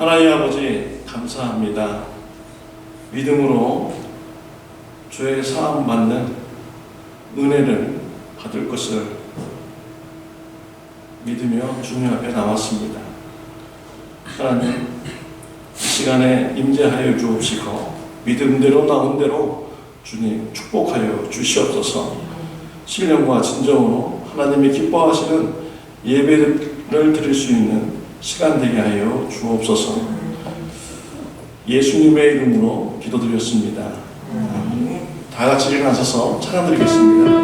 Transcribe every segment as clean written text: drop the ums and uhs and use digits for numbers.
하나님 아버지 감사합니다. 믿음으로 죄의 사함 받는 은혜를 받을 것을 믿으며 주님 앞에 나왔습니다. 하나님, 이 시간에 임재하여 주옵시고 믿음대로 나온 대로 주님 축복하여 주시옵소서. 신령과 진정으로 하나님이 기뻐하시는 예배를 드릴 수 있는 시간 되게 하여 주옵소서. 예수님의 이름으로 기도드렸습니다. 다 같이 일어나셔서 찬양 드리겠습니다.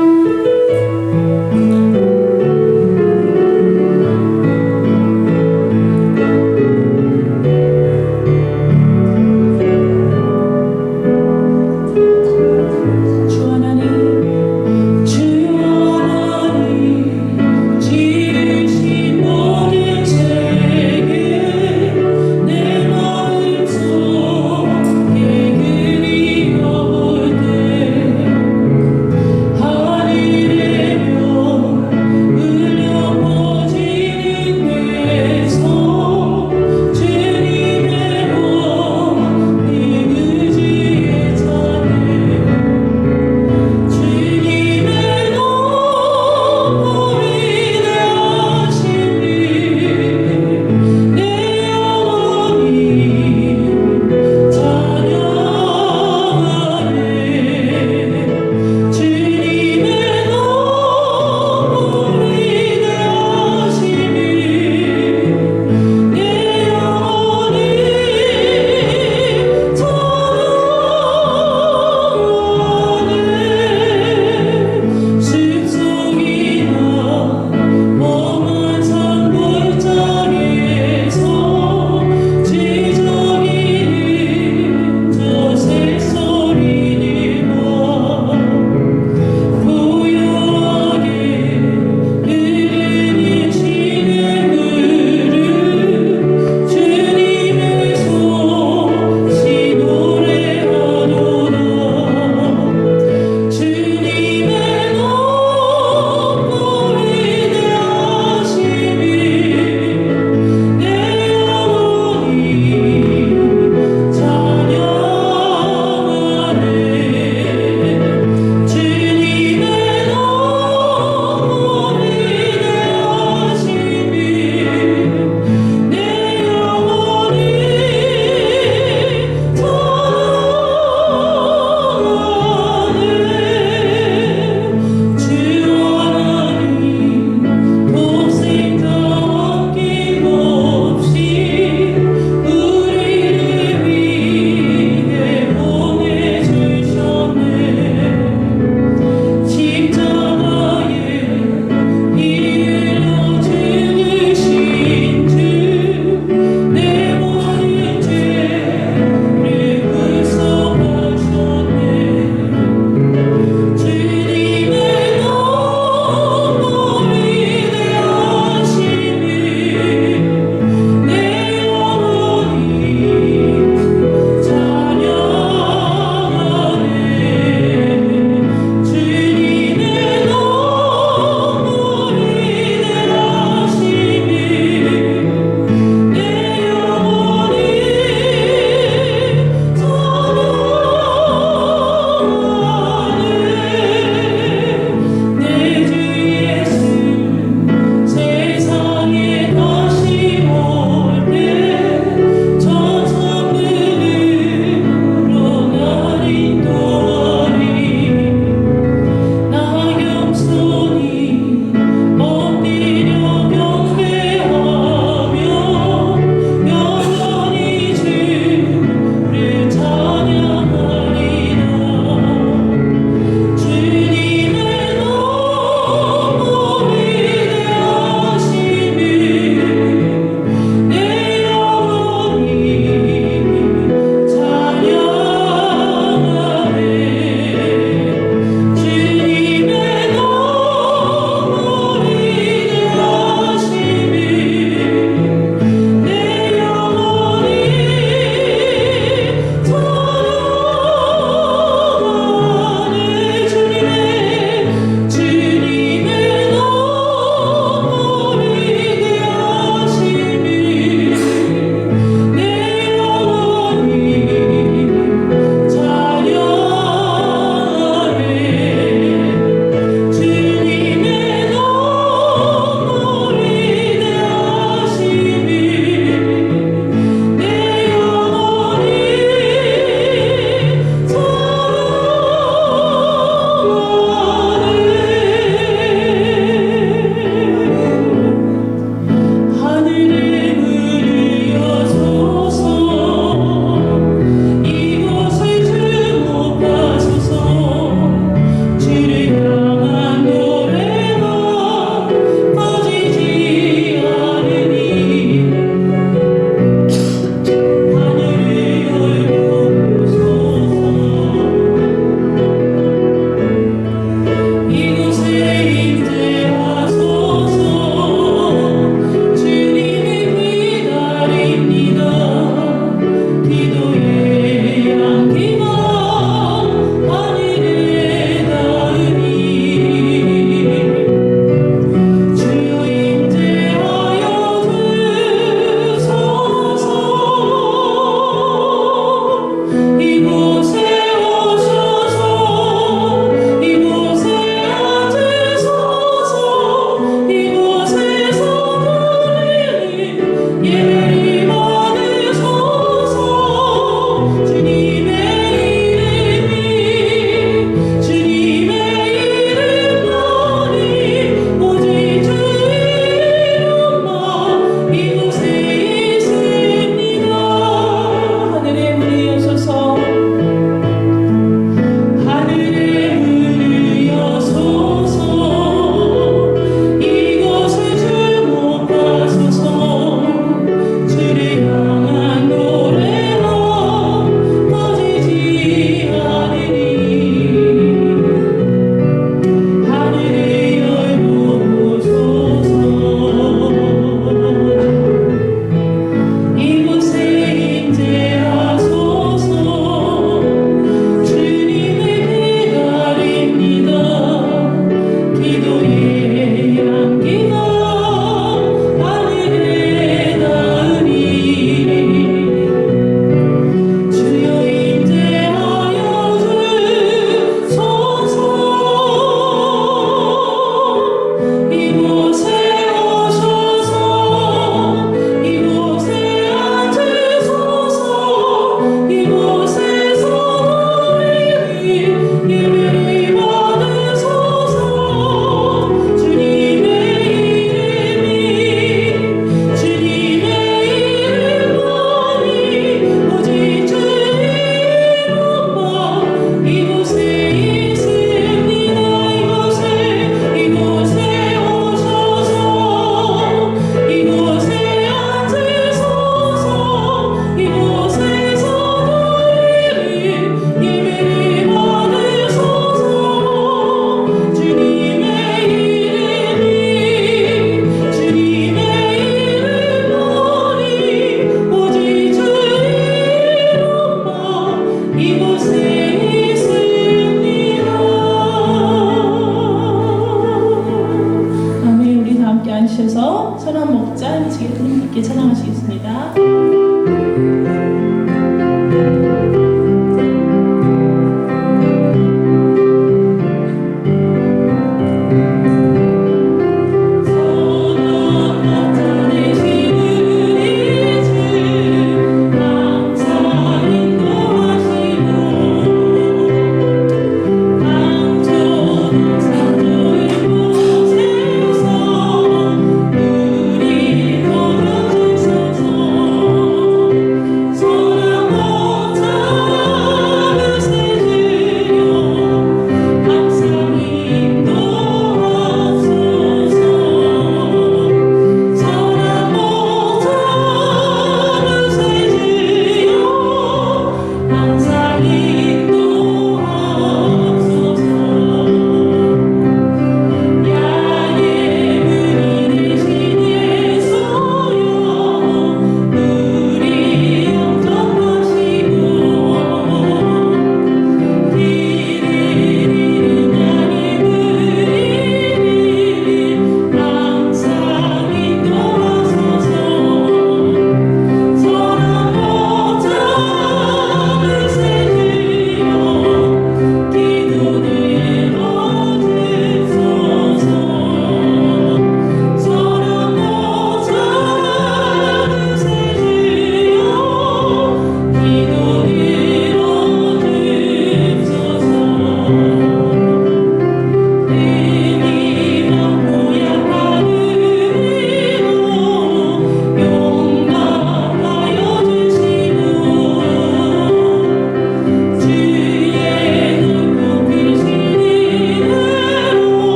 하나님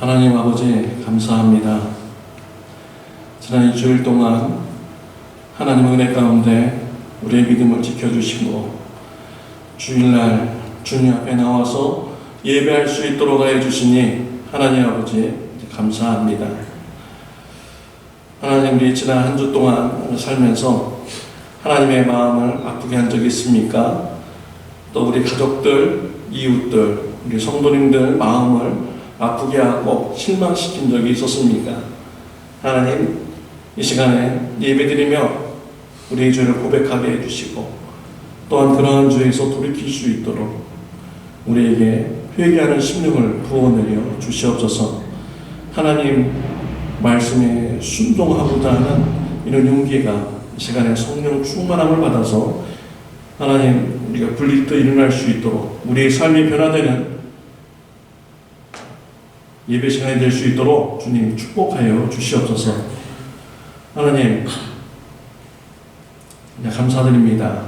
하나님 아버지 감사합니다. 지난 2주일 동안 하나님의 은혜 가운데 우리의 믿음을 지켜주시고 주일날 주님 앞에 나와서 예배할 수 있도록 해주시니 하나님 아버지 감사합니다. 하나님, 우리 지난 한 주 동안 살면서 하나님의 마음을 아프게 한 적이 있습니까? 또 우리 가족들, 이웃들, 우리 성도님들 마음을 아프게 하고 실망시킨 적이 있었습니까? 하나님, 이 시간에 예배드리며 우리의 죄를 고백하게 해주시고 또한 그러한 죄에서 돌이킬 수 있도록 우리에게 회개하는 심령을 부어내려 주시옵소서. 하나님 말씀에 순종하고자 하는 이런 용기가 이 시간에 성령 충만함을 받아서 하나님 우리가 불리듯 일어날 수 있도록 우리의 삶이 변화되는 예배 시간이 될 수 있도록 주님 축복하여 주시옵소서. 하나님 감사드립니다.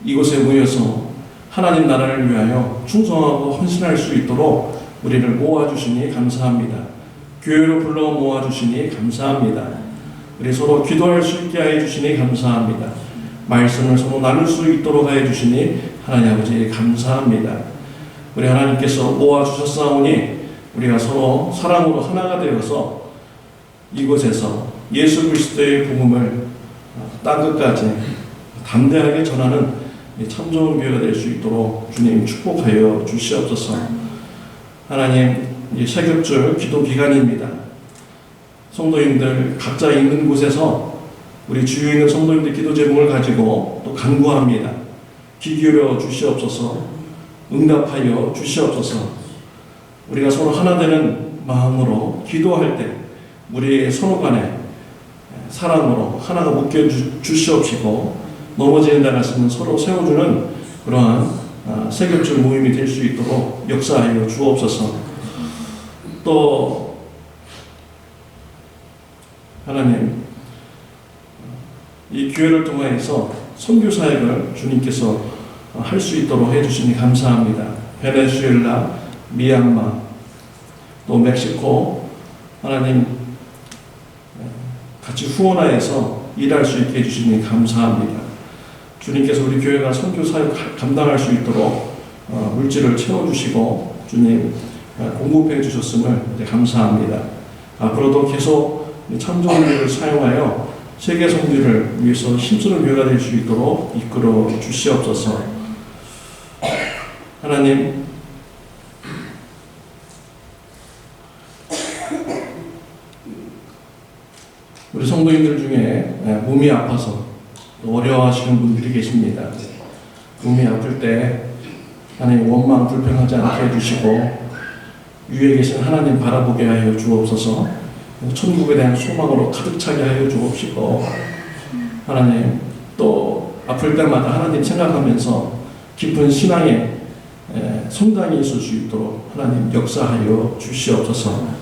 이곳에 모여서 하나님 나라를 위하여 충성하고 헌신할 수 있도록 우리를 모아주시니 감사합니다. 교회로 불러 모아주시니 감사합니다. 우리 서로 기도할 수 있게 해 주시니 감사합니다. 말씀을 서로 나눌 수 있도록 해 주시니 하나님 아버지 감사합니다. 우리 하나님께서 모아주셨사오니 우리가 서로 사랑으로 하나가 되어서 이곳에서 예수 그리스도의 복음을 땅끝까지 담대하게 전하는 참 좋은 교회가 될 수 있도록 주님 축복하여 주시옵소서. 하나님, 새 겹줄 기도 기간입니다. 성도님들 각자 있는 곳에서 우리 주위에 있는 성도님들 기도 제목을 가지고 또 간구합니다. 귀 기울여 주시옵소서. 응답하여 주시옵소서. 우리가 서로 하나 되는 마음으로 기도할 때 우리의 서로 간에 사랑으로 하나가 묶여 주시옵시고 넘어지는 데 가서는 서로 세워주는 그러한 새 겹줄 모임이 될 수 있도록 역사하여 주옵소서. 또 하나님, 이 기회를 통해서 선교 사역을 주님께서 할 수 있도록 해주시니 감사합니다. 베네수엘라, 미얀마, 또 멕시코, 하나님 같이 후원하여서 일할 수 있게 해주시니 감사합니다. 주님께서 우리 교회가 선교 사역 감당할 수 있도록 물질을 채워주시고 주님 공급해 주셨음을 감사합니다. 앞으로도 계속 참정교회를 사용하여 세계 선교를 위해서 힘쓰는 교회가 될 수 있도록 이끌어 주시옵소서. 하나님, 우리 성도님들 중에 몸이 아파서 어려워하시는 분들이 계십니다. 몸이 아플 때 하나님 원망 불평하지 않게 해주시고 위에 계신 하나님 바라보게 하여 주옵소서. 천국에 대한 소망으로 가득 차게 하여 주옵시고 하나님 또 아플 때마다 하나님 생각하면서 깊은 신앙의 성장이 있을 수 있도록 하나님 역사하여 주시옵소서.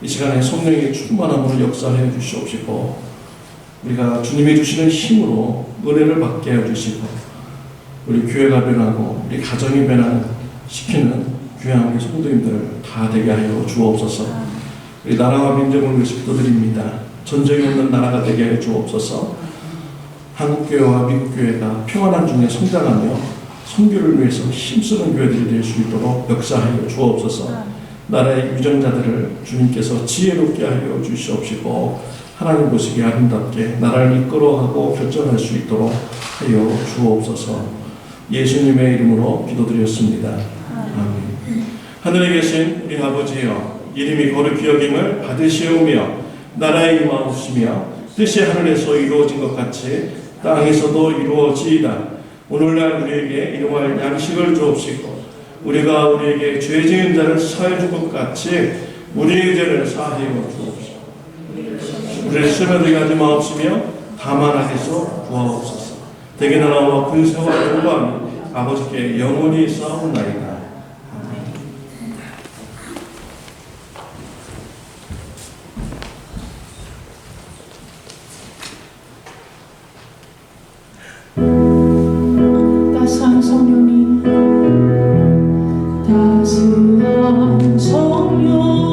이 시간에 성령의 충만함으로 역사하여 주시옵시고 우리가 주님이 주시는 힘으로 은혜를 받게 해주시고 우리 교회가 변하고 우리 가정이 변화시키는 귀한 우리 성도님들 다 되게 하여 주옵소서. 우리 나라와 민족을 위해서 기도드립니다. 전쟁이 없는 나라가 되게 하여 주옵소서. 한국교회와 미국교회가 평안한 중에 성장하며 선교를 위해서 힘쓰는 교회들이 될 수 있도록 역사하여 주옵소서. 나라의 유정자들을 주님께서 지혜롭게 하여 주시옵시고 하나님 보시기에 아름답게 나라를 이끌어가고 결정할 수 있도록 하여 주옵소서. 예수님의 이름으로 기도드렸습니다. 아멘. 하늘에 계신 우리 아버지여, 이름이 거룩히 여김을 받으시오며 나라의 임하옵시며 뜻이 하늘에서 이루어진 것 같이 땅에서도 이루어지이다. 오늘날 우리에게 일용할 양식을 주옵시고 우리가 우리에게 죄 지은 자를 사해 줄 것 같이 우리의 죄를 사하여 주옵시고 우리를 시험에 하지 마옵시며 다만 악에서 구하옵소서. 대개 나라와 군세와 영광이 아버지께 영원히 싸우나이다. 따스한 성령이 따스한 성령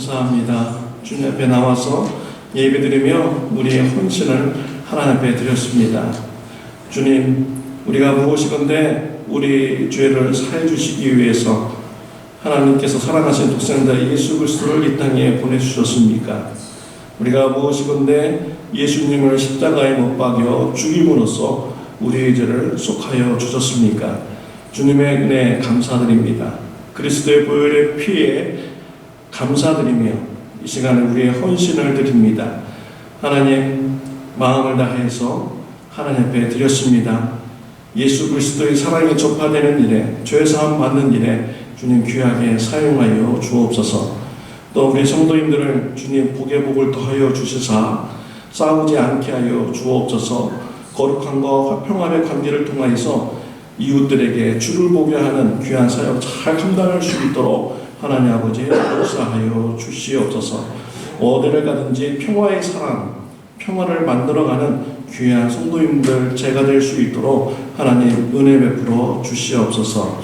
감사합니다. 주님 앞에 나와서 예배드리며 우리의 헌신을 하나님 앞에 드렸습니다. 주님, 우리가 무엇이건데 우리 죄를 사해 주시기 위해서 하나님께서 사랑하신 독생자 예수 그리스도를 이 땅에 보내주셨습니까? 우리가 무엇이건데 예수님을 십자가에 못 박여 죽임으로써 우리의 죄를 속하여 주셨습니까? 주님의 은혜 감사드립니다. 그리스도의 보혈의 피에 감사드리며 이 시간에 우리의 헌신을 드립니다. 하나님, 마음을 다해서 하나님 앞에 드렸습니다. 예수 그리스도의 사랑이 전파되는 일에, 죄사함 받는 일에 주님 귀하게 사용하여 주옵소서. 또 우리 성도님들을 주님 복의 복을 더하여 주시사 싸우지 않게 하여 주옵소서. 거룩함과 화평함의 관계를 통하여서 이웃들에게 주를 보게 하는 귀한 사역 잘 감당할 수 있도록 하나님 아버지 역사하여 주시옵소서. 어디를 가든지 평화의 사랑, 평화를 만들어가는 귀한 성도님들 제가 될 수 있도록 하나님 은혜 베풀어 주시옵소서.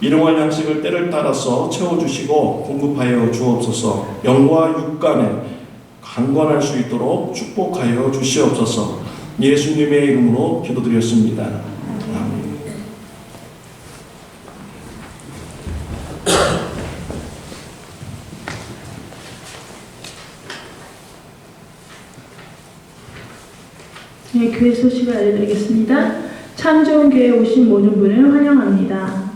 일용할 양식을 때를 따라서 채워주시고 공급하여 주옵소서. 영과 육간에 강건할 수 있도록 축복하여 주시옵소서. 예수님의 이름으로 기도드렸습니다. 아멘. 네, 교회 소식을 알려드리겠습니다. 참 좋은 교회에 오신 모든 분을 환영합니다.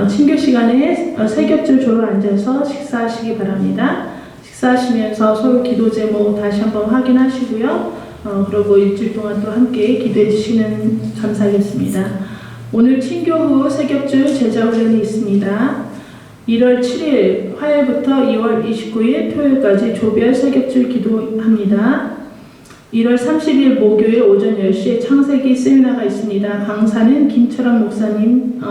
친교 시간에 세 겹줄 조로 앉아서 식사하시기 바랍니다. 식사하시면서 서로 기도 제목 다시 한번 확인하시고요. 그리고 일주일 동안 또 함께 기도해 주시면 감사하겠습니다. 오늘 친교 후 세 겹줄 제자훈련이 있습니다. 1월 7일 화요일부터 2월 29일 토요일까지 조별 세 겹줄 기도합니다. 1월 30일 목요일 오전 10시에 창세기 세미나가 있습니다. 강사는 김철환 목사님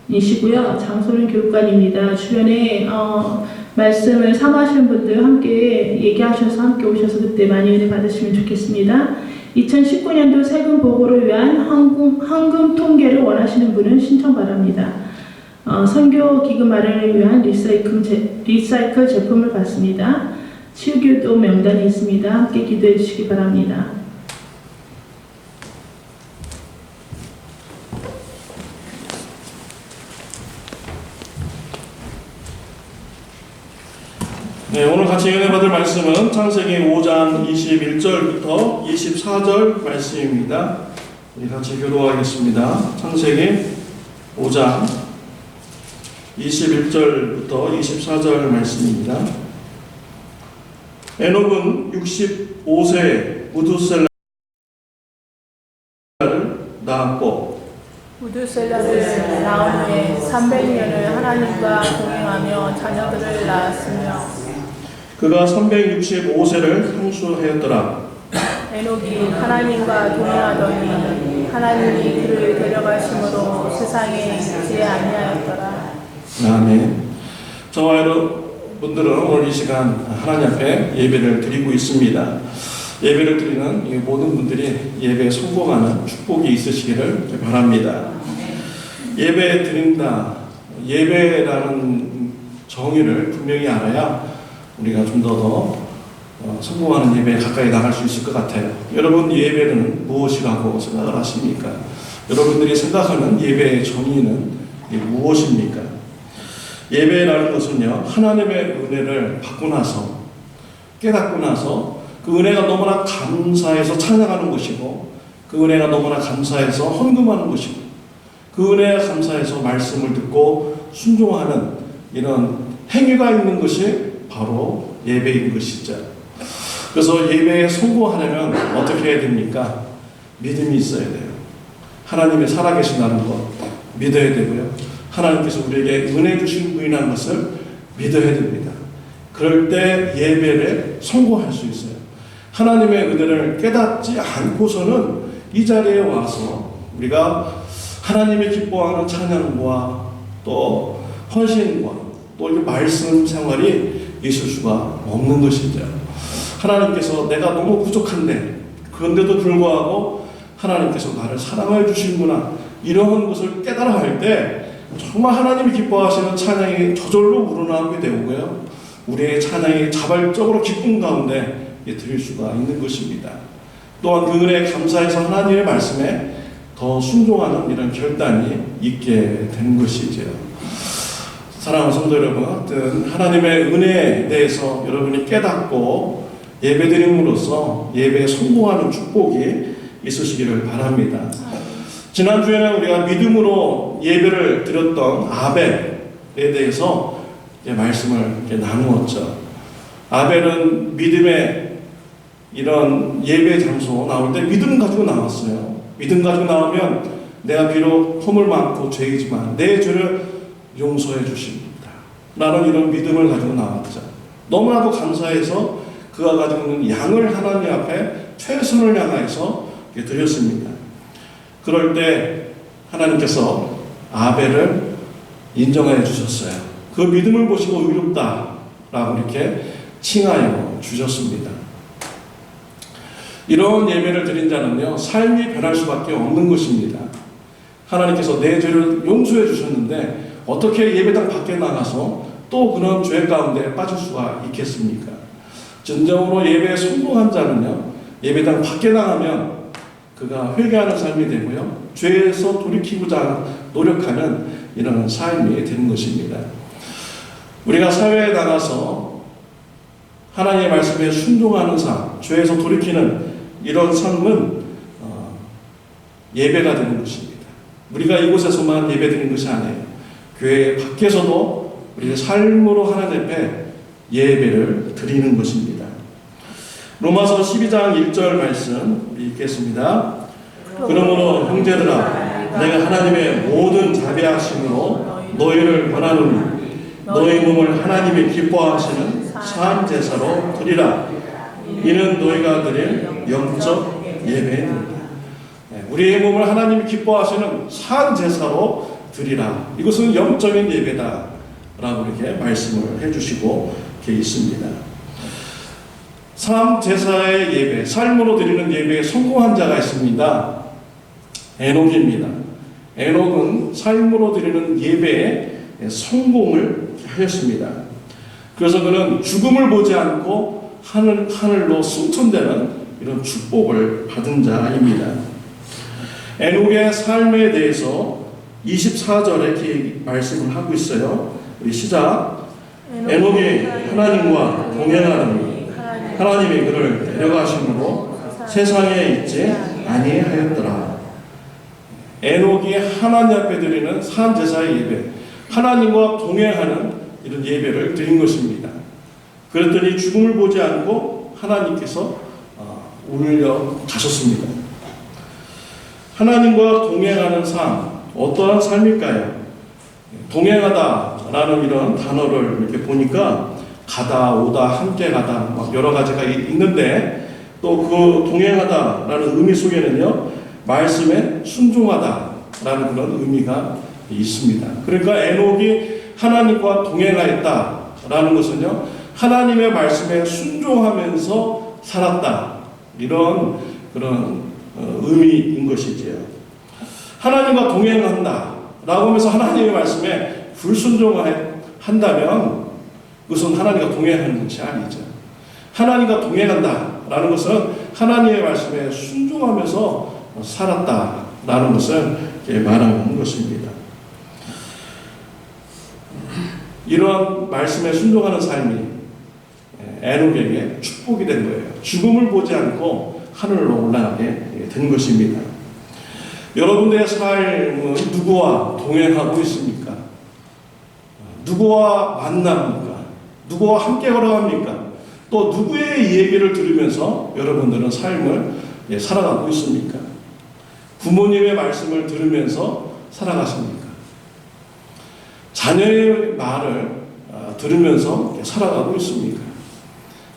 이시고요. 장소는 교육관입니다. 주변에 말씀을 사모하시는 분들 함께 얘기하셔서 함께 오셔서 그때 많이 은혜 받으시면 좋겠습니다. 2019년도 세금 보고를 위한 헌금 통계를 원하시는 분은 신청 바랍니다. 선교 기금 마련을 위한 리사이클 제품을 받습니다. 치유교도 명단이 있습니다. 함께 기도해 주시기 바랍니다. 네, 오늘 같이 은혜 받을 말씀은 창세기 5장 21절부터 24절 말씀입니다. 우리 같이 교도하겠습니다. 창세기 5장 21절부터 24절 말씀입니다. 에녹은 65세에 무두셀라를 낳았고 무두셀라를 낳은 후에 300년을 하나님과 동행하며 자녀들을 낳았으며 그가 365세를 상수하였더라. 에녹이 하나님과 동행하더니 하나님이 그를 데려가심으로 세상에 있지 아니하였더라. 아멘. 저와 여러분들은 오늘 이 시간 하나님 앞에 예배를 드리고 있습니다. 예배를 드리는 모든 분들이 예배에 성공하는 축복이 있으시기를 바랍니다. 예배 드린다. 예배라는 정의를 분명히 알아야 우리가 좀 더 성공하는 예배에 가까이 나갈 수 있을 것 같아요. 여러분, 예배는 무엇이라고 생각을 하십니까? 여러분들이 생각하는 예배의 정의는 무엇입니까? 예배라는 것은요, 하나님의 은혜를 받고 나서, 깨닫고 나서 그 은혜가 너무나 감사해서 찬양하는 것이고, 그 은혜가 너무나 감사해서 헌금하는 것이고, 그 은혜에 감사해서 말씀을 듣고 순종하는 이런 행위가 있는 것이 바로 예배인 것이죠. 그래서 예배에 성공하려면 어떻게 해야 됩니까? 믿음이 있어야 돼요. 하나님의 살아계신다는 것 믿어야 되고요. 하나님께서 우리에게 은혜 주신 분이라는 것을 믿어야 됩니다. 그럴 때 예배를 성공할 수 있어요. 하나님의 은혜를 깨닫지 않고서는 이 자리에 와서 우리가 하나님이 기뻐하는 찬양과 또 헌신과 또 이 말씀 생활이 있을 수가 없는 것이죠. 하나님께서 내가 너무 부족한데 그런데도 불구하고 하나님께서 나를 사랑해 주시는구나 이런 것을 깨달아 할 때 정말 하나님이 기뻐하시는 찬양이 저절로 우러나오게 되고요. 우리의 찬양이 자발적으로 기쁨 가운데 드릴 수가 있는 것입니다. 또한 그 은혜에 감사해서 하나님의 말씀에 더 순종하는 이런 결단이 있게 되는 것이죠. 사랑하는 성도 여러분, 하여튼 하나님의 은혜에 대해서 여러분이 깨닫고 예배드림으로써 예배에 성공하는 축복이 있으시기를 바랍니다. 지난주에는 우리가 믿음으로 예배를 드렸던 아벨에 대해서 말씀을 나누었죠. 아벨은 믿음의 이런 예배 장소 나올 때 믿음 가지고 나왔어요. 믿음 가지고 나오면 내가 비록 허물 많고 죄이지만 내 죄를 용서해 주십니다 라는 이런 믿음을 가지고 나왔죠. 너무나도 감사해서 그가 가지고 있는 양을 하나님 앞에 최선을 향해서 드렸습니다. 그럴 때 하나님께서 아벨을 인정해 주셨어요. 그 믿음을 보시고 의롭다라고 이렇게 칭하여 주셨습니다. 이런 예배를 드린 자는요, 삶이 변할 수밖에 없는 것입니다. 하나님께서 내 죄를 용서해 주셨는데 어떻게 예배당 밖에 나가서 또 그런 죄 가운데 빠질 수가 있겠습니까? 진정으로 예배에 성공한 자는요, 예배당 밖에 나가면 그가 회개하는 삶이 되고요, 죄에서 돌이키고자 노력하는 이런 삶이 되는 것입니다. 우리가 사회에 나가서 하나님의 말씀에 순종하는 삶, 죄에서 돌이키는 이런 삶은 예배가 되는 것입니다. 우리가 이곳에서만 예배드리는 것이 아니에요. 교회 밖에서도 우리의 삶으로 하나님 앞에 예배를 드리는 것입니다. 로마서 12장 1절 말씀 우리 읽겠습니다. 그러므로 형제들아, 내가 하나님의 모든 자비하심으로 너희를 권하노니 너희 몸을 하나님이 기뻐하시는 산 제사로 드리라. 이는 너희가 드릴 영적 예배입니다. 우리의 몸을 하나님이 기뻐하시는 산 제사로 드리라. 이것은 영적인 예배다 라고 이렇게 말씀을 해주시고 있습니다. 산 제사의 예배, 삶으로 드리는 예배에 성공한 자가 있습니다. 에녹입니다. 에녹은 삶으로 드리는 예배에 성공을 하였습니다. 그래서 그는 죽음을 보지 않고 하늘로 승천되는 이런 축복을 받은 자입니다. 에녹의 삶에 대해서 24절에 이렇게 말씀을 하고 있어요. 우리 시작. 에녹이 하나님과 동행하더니 하나님이 그를 데려가심으로 세상에 있지 아니하였더라. 에녹이 하나님 앞에 드리는 산 제사의 예배, 하나님과 동행하는 이런 예배를 드린 것입니다. 그랬더니 죽음을 보지 않고 하나님께서 울려 가셨습니다. 하나님과 동행하는 삶, 어떠한 삶일까요? 동행하다라는 이런 단어를 이렇게 보니까 가다, 오다, 함께 가다, 막 여러 가지가 있는데 또 그 동행하다라는 의미 속에는요, 말씀에 순종하다라는 그런 의미가 있습니다. 그러니까 에녹이 하나님과 동행하였다라는 것은요, 하나님의 말씀에 순종하면서 살았다, 이런 그런 의미인 것이지요. 하나님과 동행한다 라고 하면서 하나님의 말씀에 불순종한다면 그것은 하나님과 동행하는 것이 아니죠. 하나님과 동행한다 라는 것은 하나님의 말씀에 순종하면서 살았다 라는 것을 말하는 것입니다. 이러한 말씀에 순종하는 삶이 에녹에게 축복이 된 거예요. 죽음을 보지 않고 하늘로 올라가게 된 것입니다. 여러분들의 삶은 누구와 동행하고 있습니까? 누구와 만납니까? 누구와 함께 걸어갑니까? 또 누구의 얘기를 들으면서 여러분들은 삶을 살아가고 있습니까? 부모님의 말씀을 들으면서 살아가십니까? 자녀의 말을 들으면서 살아가고 있습니까?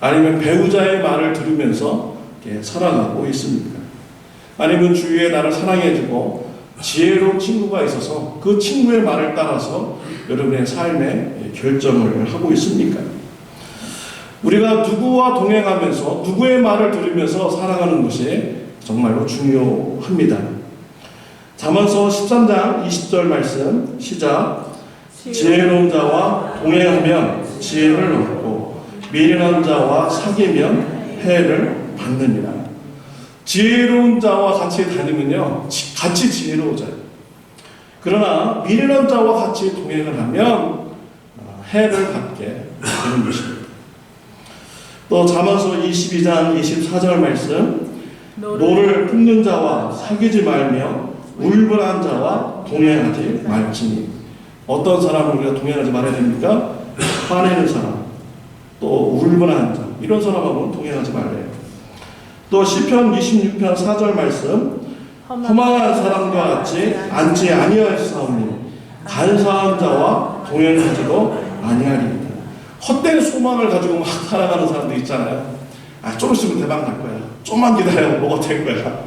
아니면 배우자의 말을 들으면서 살아가고 있습니까? 아니면 주위에 나를 사랑해주고 지혜로운 친구가 있어서 그 친구의 말을 따라서 여러분의 삶에 결정을 하고 있습니까? 우리가 누구와 동행하면서 누구의 말을 들으면서 살아가는 것이 정말로 중요합니다. 잠언서 13장 20절 말씀 시작. 지혜로운 자와 동행하면 지혜를 얻고 미련한 자와 사귀면 해를 받느니라. 지혜로운 자와 같이 다니면요, 같이 지혜로워져요. 그러나 미련한 자와 같이 동행을 하면 해를 받게 되는 것입니다. 또 잠언서 22장 24절 말씀, 노를 품는 자와 사귀지 말며 울분한 자와 동행하지 말지니. 어떤 사람을 우리가 동행하지 말아야 됩니까? 화내는 사람, 또 울분한 자, 이런 사람하고는 동행하지 말래요. 또 시편 26편 4절 말씀, 허망한 사람과 같이 앉지 아니하였사오니 간사한 자와 동행하지도 아니하리이다. 헛된 소망을 가지고 막 살아가는 사람도 있잖아요. 좀 있으면 대박 날 거야. 좀만 기다려, 뭐가 될 거야.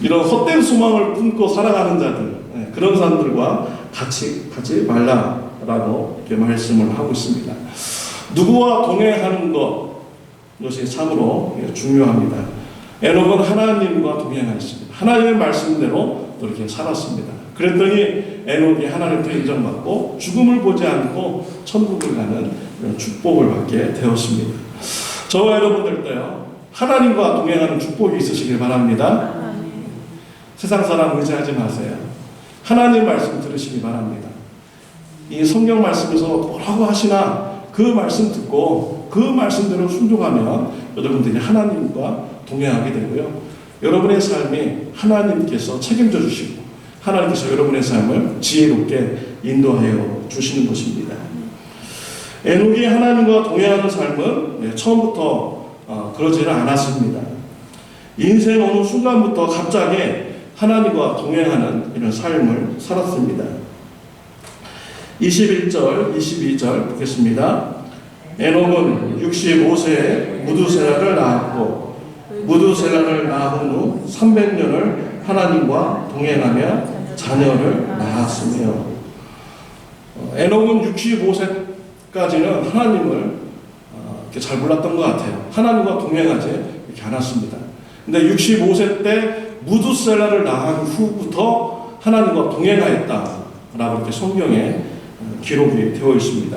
이런 헛된 소망을 품고 살아가는 자들, 그런 사람들과 같이 가지 말라라고 이렇게 말씀을 하고 있습니다. 누구와 동행하는 것이 참으로 중요합니다. 에녹은 하나님과 동행하였습니다. 하나님의 말씀대로 또 이렇게 살았습니다. 그랬더니 에녹이 하나님께 인정받고 죽음을 보지 않고 천국을 가는 이런 축복을 받게 되었습니다. 저와 여러분들도요, 하나님과 동행하는 축복이 있으시길 바랍니다. 세상 사람 의지하지 마세요. 하나님 말씀 들으시기 바랍니다. 이 성경 말씀에서 뭐라고 하시나 그 말씀 듣고 그 말씀대로 순종하면 여러분들이 하나님과 동행하게 되고요. 여러분의 삶이 하나님께서 책임져 주시고 하나님께서 여러분의 삶을 지혜롭게 인도하여 주시는 것입니다. 에녹이 하나님과 동행하는 삶은 처음부터 그러지는 않았습니다. 인생 어느 순간부터 갑자기 하나님과 동행하는 이런 삶을 살았습니다. 21절, 22절 보겠습니다. 에녹은 65세에 무두셀라를 낳았고 무두셀라를 낳은 후 300년을 하나님과 동행하며 자녀를 낳았으며, 에녹은 65세까지는 하나님을 이렇게 잘 몰랐던 것 같아요. 하나님과 동행하지 이렇게 않았습니다. 근데 65세 때 무두셀라를 낳은 후부터 하나님과 동행하였다라고 이렇게 성경에 기록이 되어 있습니다.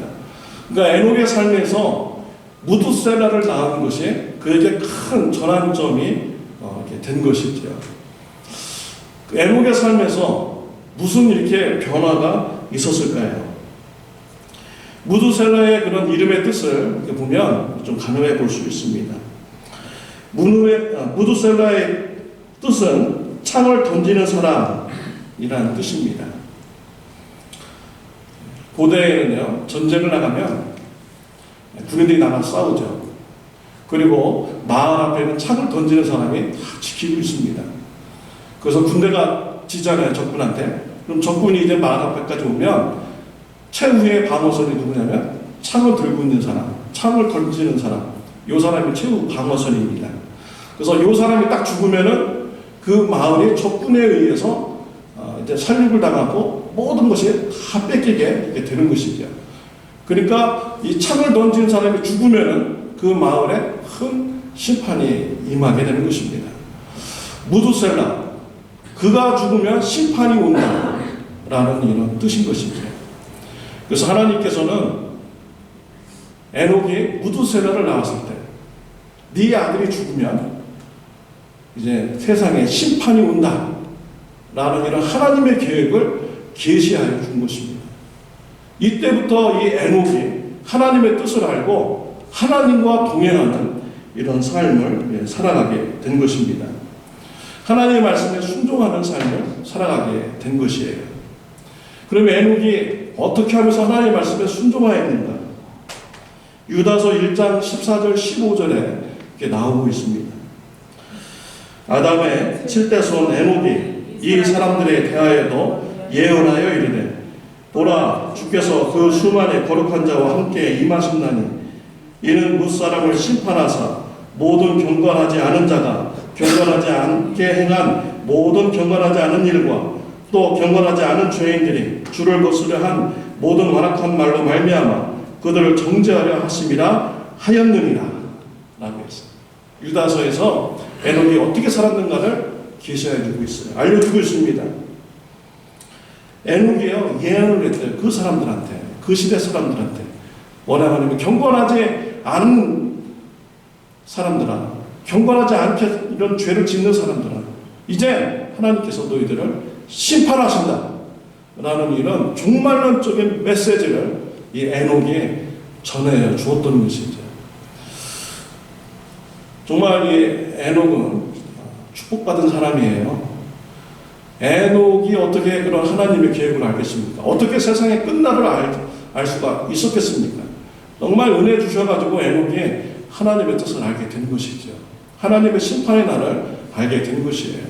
그러니까 에녹의 삶에서 무두셀라를 낳은 것이 그에게 큰 전환점이 이렇게 된 것이죠. 에녹의 삶에서 무슨 이렇게 변화가 있었을까요? 무두셀라의 그런 이름의 뜻을 이렇게 보면 좀 가늠해 볼 수 있습니다. 무두셀라의 뜻은 창을 던지는 사람이라는 뜻입니다. 고대에는요, 전쟁을 나가면 군인들이 나가 싸우죠. 그리고 마을 앞에는 창을 던지는 사람이 다 지키고 있습니다. 그래서 군대가 지잖아요, 적군한테. 그럼 적군이 이제 마을 앞에까지 오면 최후의 방어선이 누구냐면 창을 들고 있는 사람, 창을 던지는 사람, 이 사람이 최후 방어선입니다. 그래서 이 사람이 딱 죽으면은 그 마을이 적군에 의해서 이제 살육을 당하고 모든 것이 다 뺏기게 이렇게 되는 것이죠. 그러니까 이 창을 던지는 사람이 죽으면은 그 마을에 큰 심판이 임하게 되는 것입니다. 무두셀라, 그가 죽으면 심판이 온다라는 이런 뜻인 것이죠. 그래서 하나님께서는 에녹이 무두셀라를 낳았을 때, 네 아들이 죽으면 이제 세상에 심판이 온다 라는 이런 하나님의 계획을 계시하여 준 것입니다. 이때부터 이 에녹이 하나님의 뜻을 알고 하나님과 동행하는 이런 삶을 살아가게 된 것입니다. 하나님의 말씀에 순종하는 삶을 살아가게 된 것이에요. 그러면 에녹이 어떻게 하면서 하나님의 말씀에 순종해야 했는가? 유다서 1장 14절 15절에 이렇게 나오고 있습니다. 아담의 7대 손 에녹이 이 사람들에 대하여도 예언하여 이르되, 보라, 주께서 그 수만의 거룩한 자와 함께 임하신다니, 이는 무사람을 심판하사 모든 경건하지 않은 자가 경건하지 않게 행한 모든 경건하지 않은 일과 또 경건하지 않은 죄인들이 주를 거스려 한 모든 완악한 말로 말미암아 그들을 정죄하려 하심이라 하였느니라 라고 했어요. 유다서에서 에녹이 어떻게 살았는가를 계시해 주고 있어요. 알려주고 있습니다. 에녹이요, 예언을 했대요. 그 사람들한테, 그 시대 사람들한테. 하나님은 경건하지 않은 사람들아, 경건하지 않게 이런 죄를 짓는 사람들아, 이제 하나님께서 너희들을 심판하신다 라는 이런 종말론적인 메시지를 이 에녹이 전해 주었던 것이죠. 정말 이 에녹은 축복받은 사람이에요. 에녹이 어떻게 그런 하나님의 계획을 알겠습니까? 어떻게 세상의 끝날을 알 수가 있었겠습니까? 정말 은혜 주셔가지고 에녹이 하나님의 뜻을 알게 된 것이죠. 하나님의 심판의 날을 알게 된 것이에요.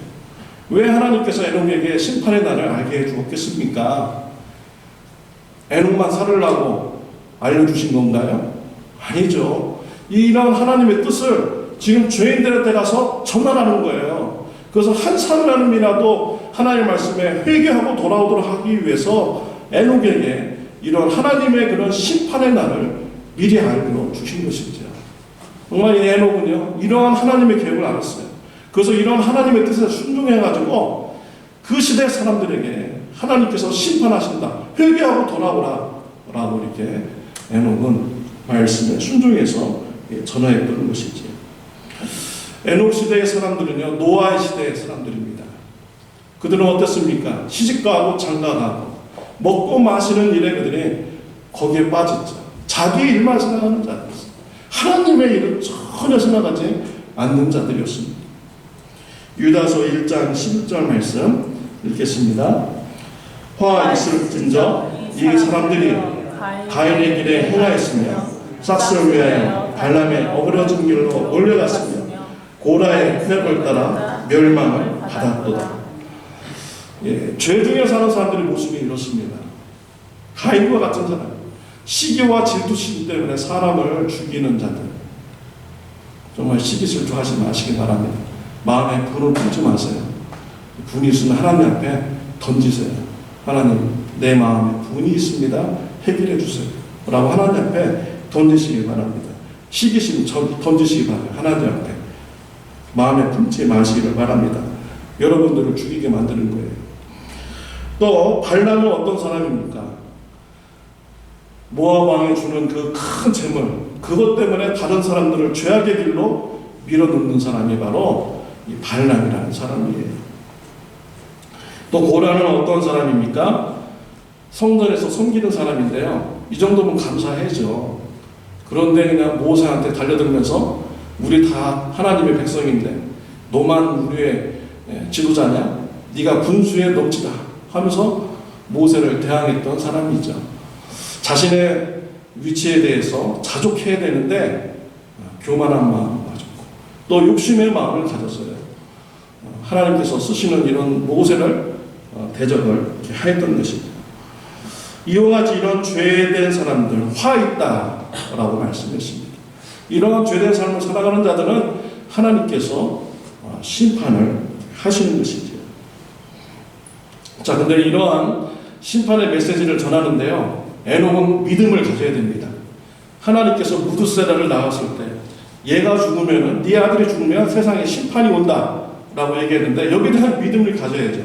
왜 하나님께서 에녹에게 심판의 날을 알게 해주었겠습니까? 에녹만 살으라고 알려주신 건가요? 아니죠. 이런 하나님의 뜻을 지금 죄인들한테 가서 전달하는 거예요. 그래서 한 사람이라도 하나님의 말씀에 회개하고 돌아오도록 하기 위해서 에녹에게 이런 하나님의 그런 심판의 날을 미리 알려 주신 것이죠. 정말 이 에녹은요, 이러한 하나님의 계획을 알았어요. 그래서 이런 하나님의 뜻에 순종해가지고 그 시대 사람들에게 하나님께서 심판하신다, 회개하고 돌아오라 라고 이렇게 에녹은 말씀에 순종해서 전화했던 것이지. 에녹 시대의 사람들은요, 노아의 시대의 사람들입니다. 그들은 어땠습니까? 시집가고 장가가고 먹고 마시는 일에 그들이 거기에 빠졌죠. 자기 일만 생각하는 자들이었어요. 하나님의 일을 전혀 생각하지 않는 자들이었습니다. 유다서 1장 11절 말씀 읽겠습니다. 화 있을진저 이 사람들이 가인의 길에 행하였으며 삭스를 위하여 발람의 어그러진 길로 올려갔으며 고라의 쾌락을 따라 멸망을 받았도다. 죄 중에 사는 사람들의 모습이 이렇습니다. 가인과 같은 사람, 시기와 질투심 때문에 사람을 죽이는 자들, 정말 시기 질투하지 마시기 바랍니다. 마음에 분을 품지 마세요. 분이 있으면 하나님 앞에 던지세요. 하나님, 내 마음에 분이 있습니다. 해결해 주세요 라고 하나님 앞에 던지시기 바랍니다. 시기심 던지시기 바랍니다. 하나님 앞에 마음에 품지 마시기를 바랍니다. 여러분들을 죽이게 만드는 거예요. 또 발람은 어떤 사람입니까? 모압 왕이 주는 그 큰 재물, 그것 때문에 다른 사람들을 죄악의 길로 밀어넣는 사람이 바로 이 발람이라는 사람이에요. 또 고라는 어떤 사람입니까? 성전에서 섬기는 사람인데요. 이 정도면 감사해죠. 그런데 그냥 모세한테 달려들면서 우리 다 하나님의 백성인데 너만 우리의 지도자냐? 네가 군수에 넘치다 하면서 모세를 대항했던 사람이죠. 자신의 위치에 대해서 자족해야 되는데 교만한 마음을 가졌고 또 욕심의 마음을 가졌어요. 하나님께서 쓰시는 이런 모세를 대적을 하였던 것입니다. 이와 같이 이런 죄된 사람들 화 있다라고 말씀했습니다. 이런 죄된 삶을 살아가는 자들은 하나님께서 심판을 하시는 것이죠. 자, 근데 이러한 심판의 메시지를 전하는데요, 에녹은 믿음을 가져야 됩니다. 하나님께서 무드세라를 낳았을 때 얘가 죽으면은, 네 아들이 죽으면 세상에 심판이 온다 라고 얘기했는데 여기에 대한 믿음을 가져야죠.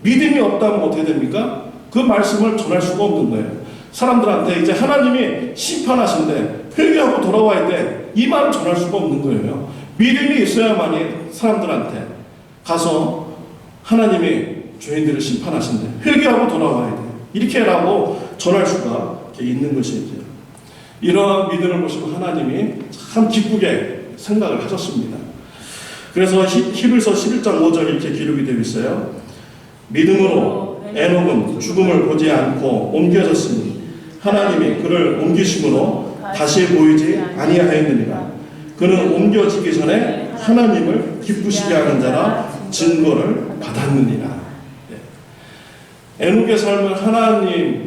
믿음이 없다면 어떻게 됩니까? 그 말씀을 전할 수가 없는 거예요. 사람들한테 이제 하나님이 심판하신대, 회개하고 돌아와야 돼, 이 말을 전할 수가 없는 거예요. 믿음이 있어야만이 사람들한테 가서 하나님이 죄인들을 심판하신대, 회개하고 돌아와야 돼, 이렇게 라고 전할 수가 있는 것이죠. 이러한 믿음을 보시고 하나님이 참 기쁘게 생각을 하셨습니다. 그래서 히브리서 11장 5절 이렇게 기록이 되어 있어요. 믿음으로 에녹은 죽음을 보지 않고 옮겨졌으니 하나님이 그를 옮기심으로 다시 보이지 아니하였느니라. 그는 옮겨지기 전에 하나님을 기쁘시게 하는 자라 증거를 받았느니라. 에녹의 삶은 하나님께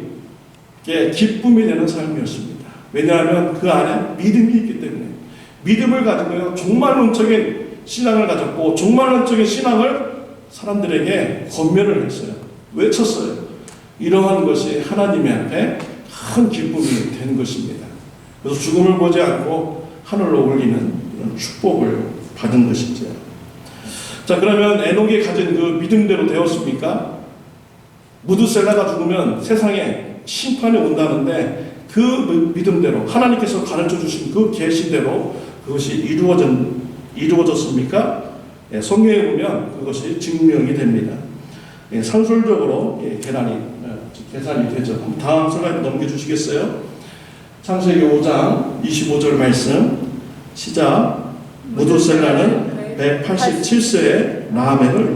기쁨이 되는 삶이었습니다. 왜냐하면 그 안에 믿음이 있기 때문에. 믿음을 가지고요, 종말론적인 신앙을 가졌고 종말론적인 신앙을 사람들에게 권면을 했어요. 외쳤어요. 이러한 것이 하나님의 앞에 큰 기쁨이 되는 것입니다. 그래서 죽음을 보지 않고 하늘로 올리는 이런 축복을 받은 것이죠. 자, 그러면 에녹이 가진 그 믿음대로 되었습니까? 무드셀라가 죽으면 세상에 심판이 온다는데 그 믿음대로 하나님께서 가르쳐 주신 그 계시대로 그것이 이루어졌습니까? 예, 성경에 보면 그것이 증명이 됩니다. 예, 상술적으로 계산이 되죠. 다음 슬라이드 넘겨주시겠어요? 창세기 5장 25절 말씀 시작. 무두셀라는 187세에 라멕을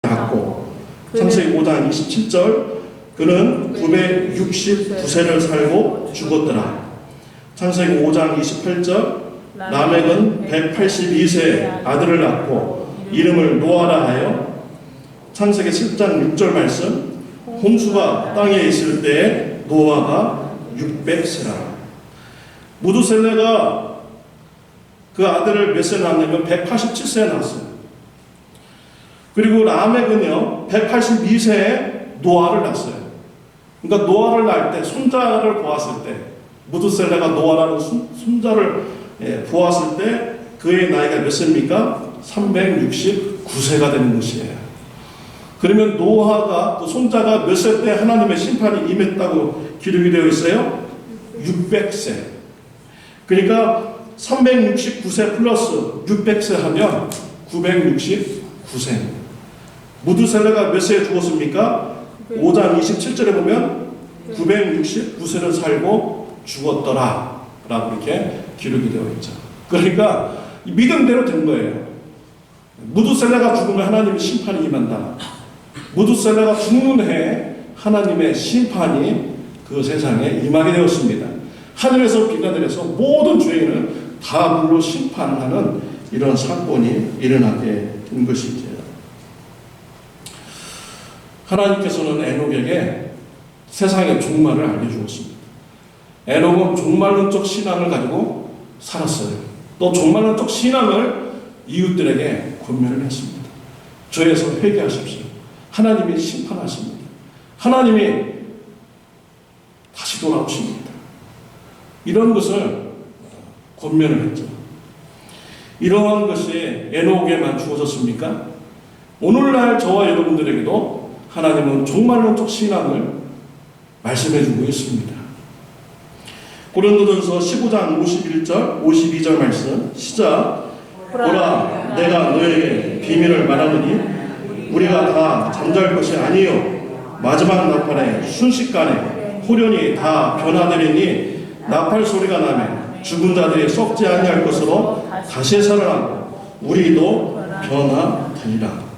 낳았고, 창세기 5장 27절 그는 969세를 살고 죽었더라. 창세기 5장 28절 라멕은 182세에 아들을 낳고 이름을 노아라 하여, 창세기 7장 6절 말씀 홍수가 땅에 있을 때 노아가 600세라. 무두셀레가 그 아들을 몇 세 낳았냐면 187세에 낳았어요. 그리고 라멕은요 182세에 노아를 낳았어요. 그러니까 노아를 낳을 때 손자를 보았을 때, 무두셀레가 노아라는 손자를 보았을 때 그의 나이가 몇 세입니까? 369세가 되는 것이에요. 그러면 노아가 그 손자가 몇 세 때 하나님의 심판이 임했다고 기록이 되어 있어요? 600세. 그러니까 369세 플러스 600세 하면 969세. 무두셀레가 몇 세에 죽었습니까? 5장 27절에 보면 969세를 살고 죽었더라 라고 이렇게 기록이 되어 있죠. 그러니까 믿음대로 된 거예요. 무두셀레가 죽으면 하나님의 심판이 임한다. 무두셀레가 죽는 해에 하나님의 심판이 그 세상에 임하게 되었습니다. 하늘에서 비가 내려서 모든 죄인을 다 불로 심판하는 이런 사건이 일어나게 된 것이죠. 하나님께서는 에녹에게 세상의 종말을 알려주었습니다. 에녹은 종말론적 신앙을 가지고 살았어요. 또 종말론적 신앙을 이웃들에게 권면을 했습니다. 죄에서 회개하십시오. 하나님이 심판하십니다. 하나님이 다시 돌아오십니다. 이런 것을 권면을 했죠. 이러한 것이 에녹에만 주어졌습니까? 오늘날 저와 여러분들에게도 하나님은 종말론적 신앙을 말씀해주고 있습니다. 고린도전서 15장 51절 52절 말씀 시작. 보라, 내가 너에게 비밀을 말하노니 우리가 다 잠잘 것이 아니요 마지막 나팔에 순식간에 호련히 다 변화되리니 나팔 소리가 나면 죽은 자들이 썩지 아니할 것으로 다시 살아나고 우리도 변화되리라.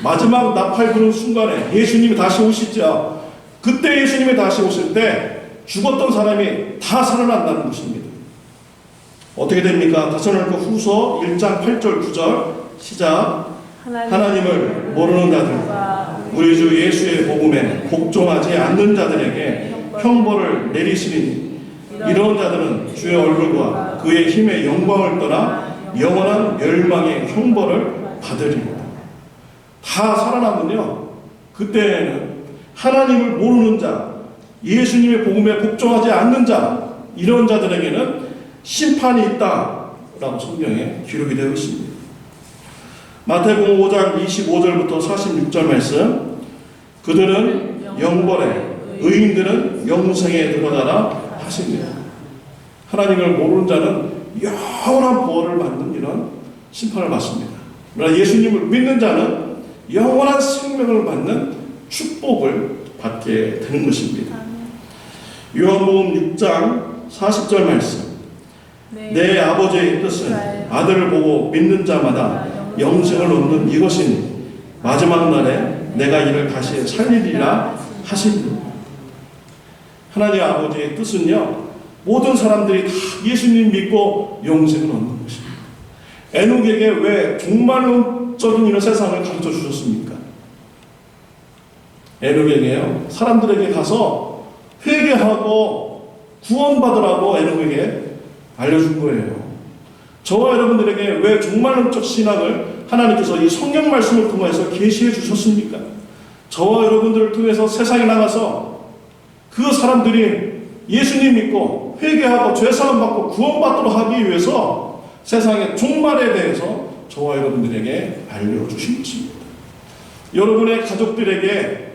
마지막 나팔 부는 순간에 예수님이 다시 오시죠. 그때 예수님이 다시 오실 때 죽었던 사람이 다 살아난다는 것입니다. 어떻게 됩니까? 데살로니가 후서 1장 8절 9절 시작. 하나님을 모르는 자들과 우리 주 예수의 복음에 복종하지 않는 자들에게 형벌을 내리시리니 이런 자들은 주의 얼굴과 그의 힘의 영광을 떠나 영원한 멸망의 형벌을 받으리라. 다 살아나면요, 그때는 하나님을 모르는 자, 예수님의 복음에 복종하지 않는 자, 이런 자들에게는 심판이 있다라고 성경에 기록이 되어 있습니다. 마태복음 5장 25절부터 46절 말씀, 그들은 영벌에, 의인들은 영생에 들어가라 하십니다. 하나님을 모르는 자는 영원한 벌을 받는 이런 심판을 받습니다. 그러나 예수님을 믿는 자는 영원한 생명을 받는 축복을 받게 되는 것입니다. 요한복음 6장 40절 말씀, 내 아버지의 뜻은 아들을 보고 믿는 자마다 영생을 얻는 이것이니 마지막 날에 내가 이를 다시 살리리라 하십니다. 하나님 아버지의 뜻은요, 모든 사람들이 다 예수님 믿고 영생을 얻는 것입니다. 에녹에게 왜 종말론적인 이런 세상을 가르쳐 주셨습니까? 에녹에게요, 사람들에게 가서 회개하고 구원받으라고 에녹에게 알려준 거예요. 저와 여러분들에게 왜 종말론적 신앙을 하나님께서 이 성경 말씀을 통해서 계시해 주셨습니까? 저와 여러분들을 통해서 세상에 나가서 그 사람들이 예수님 믿고 회개하고 죄사함 받고 구원받도록 하기 위해서 세상의 종말에 대해서 저와 여러분들에게 알려주신 것입니다. 여러분의 가족들에게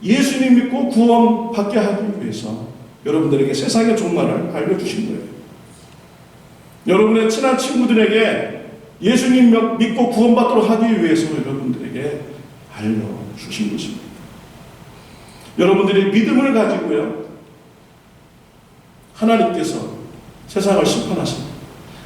예수님 믿고 구원받게 하기 위해서 여러분들에게 세상의 종말을 알려주신 거예요. 여러분의 친한 친구들에게 예수님 믿고 구원받도록 하기 위해서 여러분들에게 알려주신 것입니다. 여러분들이 믿음을 가지고요, 하나님께서 세상을 심판하신다.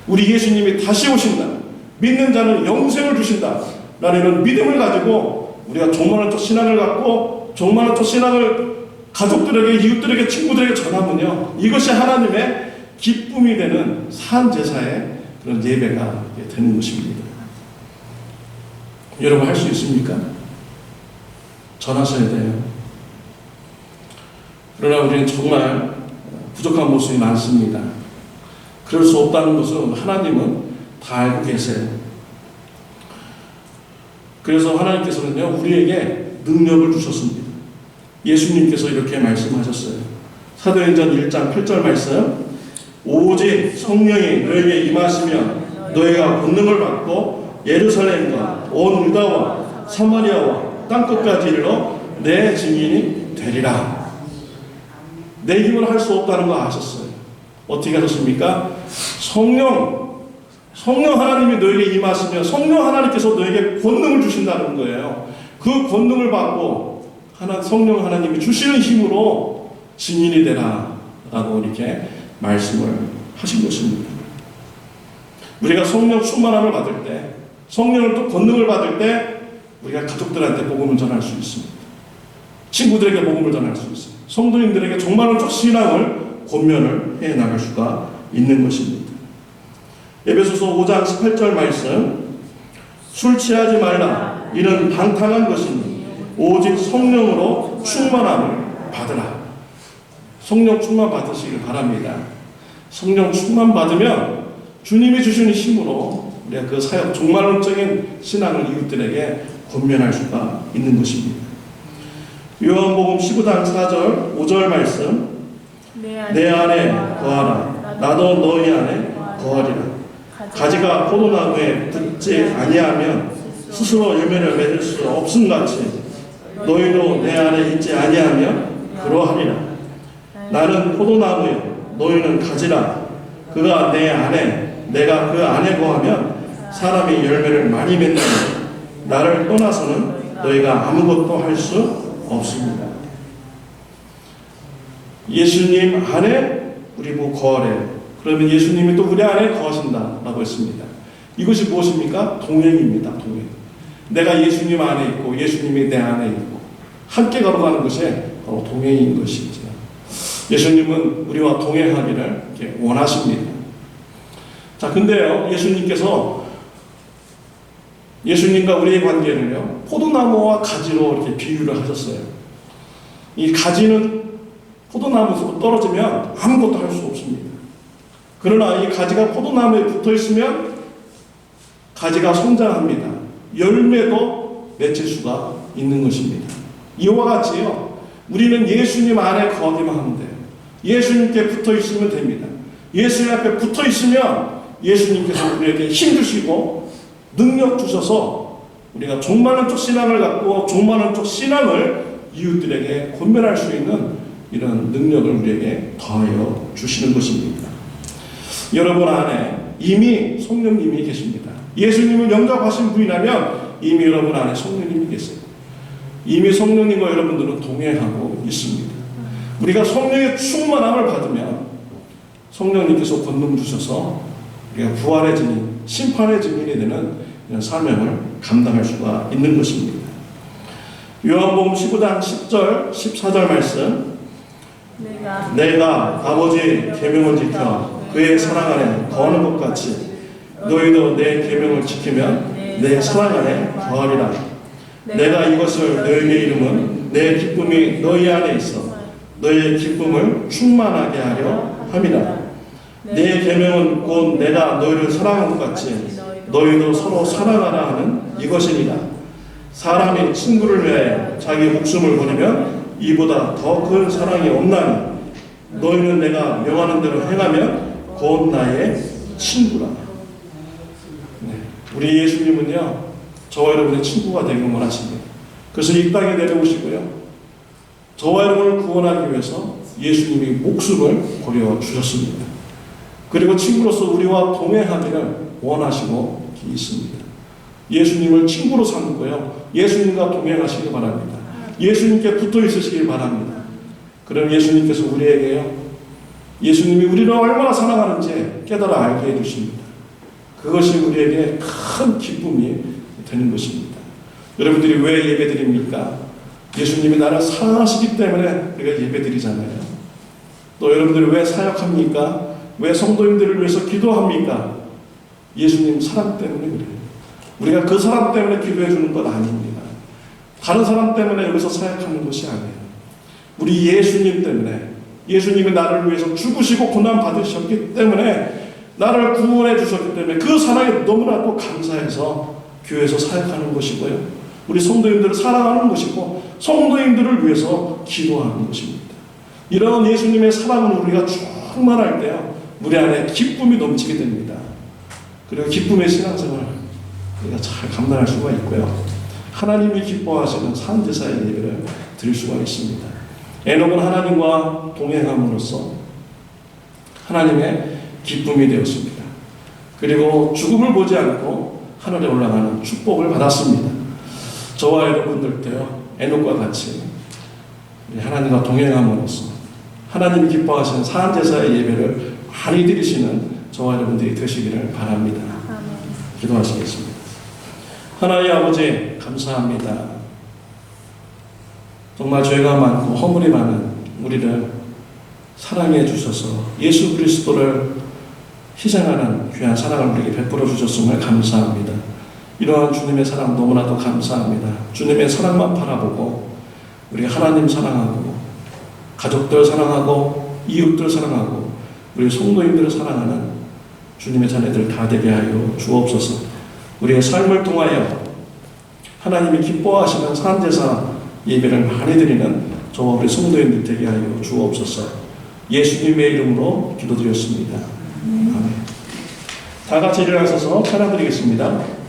우리 예수님이 다시 오신다. 믿는 자는 영생을 주신다. 라는 이런 믿음을 가지고 우리가 종말론적 신앙을 갖고 종말론적 신앙을 가족들에게, 이웃들에게, 친구들에게 전하면요, 이것이 하나님의 기쁨이 되는 산제사의 그런 예배가 되는 것입니다. 여러분 할 수 있습니까? 전하셔야 돼요. 그러나 우리는 정말 부족한 모습이 많습니다. 그럴 수 없다는 것은 하나님은 다 알고 계세요. 그래서 하나님께서는요, 우리에게 능력을 주셨습니다. 예수님께서 이렇게 말씀하셨어요. 사도행전 1장 8절 말씀, 오직 성령이 너에게 임하시면 너희가 권능을 받고 예루살렘과 온 유다와 사마리아와 땅끝까지 이르러 내 증인이 되리라. 내 힘으로 할 수 없다는 거 아셨어요. 어떻게 하셨습니까? 성령 하나님이 너에게 임하시면 성령 하나님께서 너에게 권능을 주신다는 거예요. 그 권능을 받고 성령 하나님이 주시는 힘으로 증인이 되라 라고 이렇게 말씀을 하신 것입니다. 우리가 성령 충만함을 받을 때, 성령을 또 권능을 받을 때 우리가 가족들한테 복음을 전할 수 있습니다. 친구들에게 복음을 전할 수 있습니다. 성도님들에게 정말론적 신앙을 권면을 해 나갈 수가 있는 것입니다. 에베소서 5장 18절 말씀, 술 취하지 말라. 이는 방탕한 것이니 오직 성령으로 충만함을 받으라. 성령 충만 받으시길 바랍니다. 성령 충만 받으면 주님이 주시는 힘으로 우리가 그 사역, 종말론적인 신앙을 이웃들에게 권면할 수가 있는 것입니다. 요한복음 15장 4절 5절 말씀, 내 안에 거하라. 나도 너희 안에 거하리라. 가지가 포도나무에 붙지 아니하면 스스로 열매를 맺을 수 없음같이 너희도 내 안에 있지 아니하면 그러하리라. 나는 포도나무요 너희는 가지라. 그가 내 안에 내가 그 안에 거하면 사람이 열매를 많이 맺느니 나를 떠나서는 너희가 아무것도 할 수 없습니다. 예수님 안에 우리 뭐 거하래요. 그러면 예수님이 또 우리 안에 거하신다라고 했습니다. 이것이 무엇입니까? 동행입니다. 동행. 내가 예수님 안에 있고 예수님이 내 안에 있고 함께 걸어가는 것이 바로 동행인 것이죠. 예수님은 우리와 동행하기를 이렇게 원하십니다. 자, 근데요, 예수님과 우리의 관계를요, 포도나무와 가지로 이렇게 비유를 하셨어요. 이 가지는 포도나무에서 떨어지면 아무것도 할 수 없습니다. 그러나 이 가지가 포도나무에 붙어 있으면 가지가 성장합니다. 열매도 맺을 수가 있는 것입니다. 이와 같이요, 우리는 예수님 안에 거하기만 하면 돼요. 예수님께 붙어 있으면 됩니다. 예수님 앞에 붙어 있으면 예수님께서 우리에게 힘 주시고 능력 주셔서 우리가 종말론적 신앙을 갖고 종말론적 신앙을 이웃들에게 권면할 수 있는 이런 능력을 우리에게 더하여 주시는 것입니다. 여러분 안에 이미 성령님이 계십니다. 예수님을 영접하신 분이라면 이미 여러분 안에 성령님이 계세요. 이미 성령님과 여러분들은 동행하고 있습니다. 우리가 성령의 충만함을 받으면 성령님께서 권능 주셔서 우리가 부활의 증인, 심판의 증인이 되는 이런 사명을 감당할 수가 있는 것입니다. 요한복음 15장 10절, 14절 말씀, 내가 아버지의 계명을 지켜 그의 사랑 안에 거하는 것 같이 너희도 내 계명을 지키면 내 사랑 안에 거하리라. 내가 이것을 너희에게 이름은 내 기쁨이 너희 안에 있어 너희의 기쁨을 충만하게 하려 함이라. 내 계명은 곧 내가 너희를 사랑한 것 같이 너희도 서로 사랑하라 하는 이것이니라. 사람이 친구를 위하여 자기 목숨을 버리면 이보다 더 큰 사랑이 없나니 너희는 내가 명하는 대로 행하면 곧 나의 친구라. 네. 우리 예수님은요, 저와 여러분의 친구가 되기를 원하십니다. 그래서 이 땅에 내려오시고요, 저와 여러분을 구원하기 위해서 예수님이 목숨을 버려 주셨습니다. 그리고 친구로서 우리와 동행하기를 원하시고 있습니다. 예수님을 친구로 삼고요. 예수님과 동행하시기 바랍니다. 예수님께 붙어 있으시길 바랍니다. 그럼 예수님께서 우리에게요, 예수님이 우리를 얼마나 사랑하는지 깨달아 알게 해주십니다. 그것이 우리에게 큰 기쁨이 되는 것입니다. 여러분들이 왜 예배드립니까? 예수님이 나를 사랑하시기 때문에 우리가 예배드리잖아요. 또 여러분들이 왜 사역합니까? 왜 성도님들을 위해서 기도합니까? 예수님 사랑 때문에 그래요. 우리가 그 사람 때문에 기도해 주는 것 아닙니다. 다른 사람 때문에 여기서 사역하는 것이 아니에요. 우리 예수님 때문에, 예수님이 나를 위해서 죽으시고 고난 받으셨기 때문에, 나를 구원해 주셨기 때문에 그 사랑에 너무나도 감사해서 교회에서 사역하는 것이고요. 우리 성도님들을 사랑하는 것이고 성도님들을 위해서 기도하는 것입니다. 이런 예수님의 사랑을 우리가 충만할 때요, 우리 안에 기쁨이 넘치게 됩니다. 그리고 기쁨의 신앙생활을 우리가 잘 감당할 수가 있고요. 하나님이 기뻐하시는 산제사의 예배를 드릴 수가 있습니다. 에녹은 하나님과 동행함으로써 하나님의 기쁨이 되었습니다. 그리고 죽음을 보지 않고 하늘에 올라가는 축복을 받았습니다. 저와 여러분들도요, 에녹과 같이 하나님과 동행함으로써 하나님이 기뻐하시는 산제사의 예배를 많이 드리시는 저와 여러분들이 되시기를 바랍니다. 기도하시겠습니다. 하나님 아버지, 감사합니다. 정말 죄가 많고 허물이 많은 우리를 사랑해 주셔서 예수 그리스도를 희생하는 귀한 사랑을 우리에게 베풀어 주셨음을 감사합니다. 이러한 주님의 사랑 너무나도 감사합니다. 주님의 사랑만 바라보고 우리 하나님 사랑하고 가족들 사랑하고 이웃들 사랑하고 우리 성도님들을 사랑하는 주님의 자녀들 다 되게 하여 주옵소서. 우리의 삶을 통하여 하나님이 기뻐하시는 산제사 예배를 많이 드리는 저와 우리 성도님들 되게 하여 주옵소서. 예수님의 이름으로 기도드렸습니다. 아멘. 다 같이 일어나셔서 찬양드리겠습니다.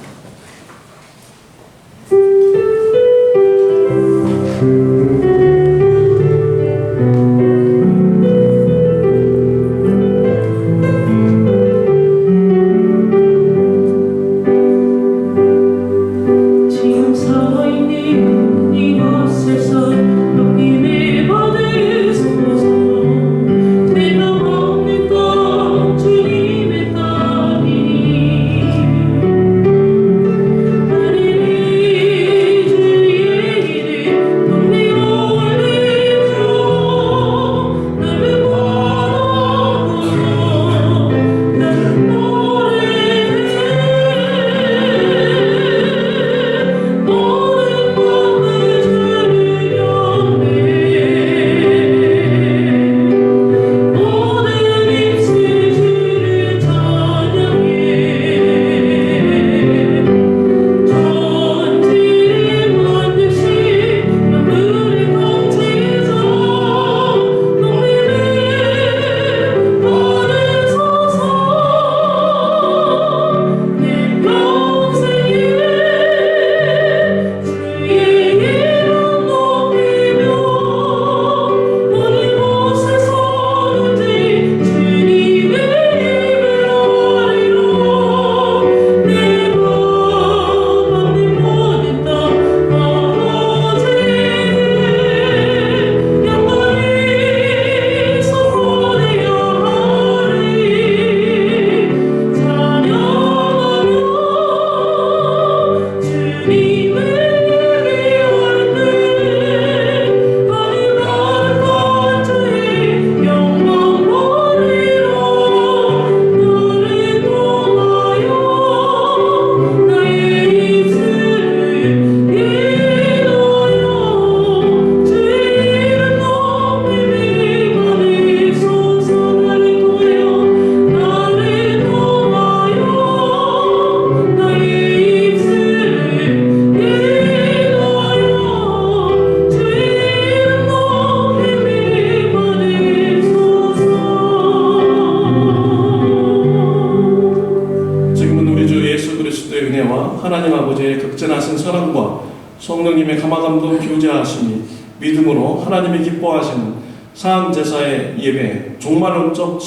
하나님 아버지의 극진하신 사랑과 성령님의 감화감동 교제하심이 믿음으로 하나님이 기뻐하시는 사항제사의 예배, 종말론적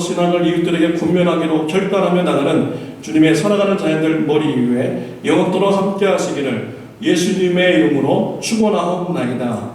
신앙을 이웃들에게 군면하기로 결단하며 나가는 주님의 살아가는 자녀들 머리 위에 영원토록 함께 하시기를 예수님의 이름으로 축원하옵나이다.